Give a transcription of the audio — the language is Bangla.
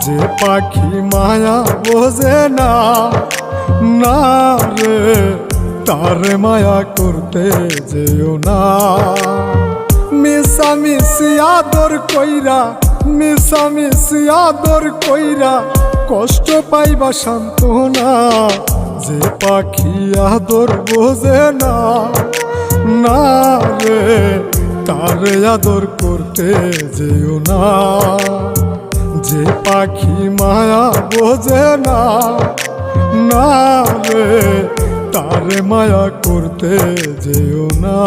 যে পাখি মায়া বোঝে না, না রে তারে মায়া করতে যেও না। মিশামিশি আদর কইরা, মিশামিশি আদর কইরা কষ্ট পাইবা সান্ত্বনা। যে পাখি আদর বোঝে না, না রে তারে আদর করতে যেও না। যে পাখি মায়া বোঝে না, না রে তারে মায়া করতে যেও না।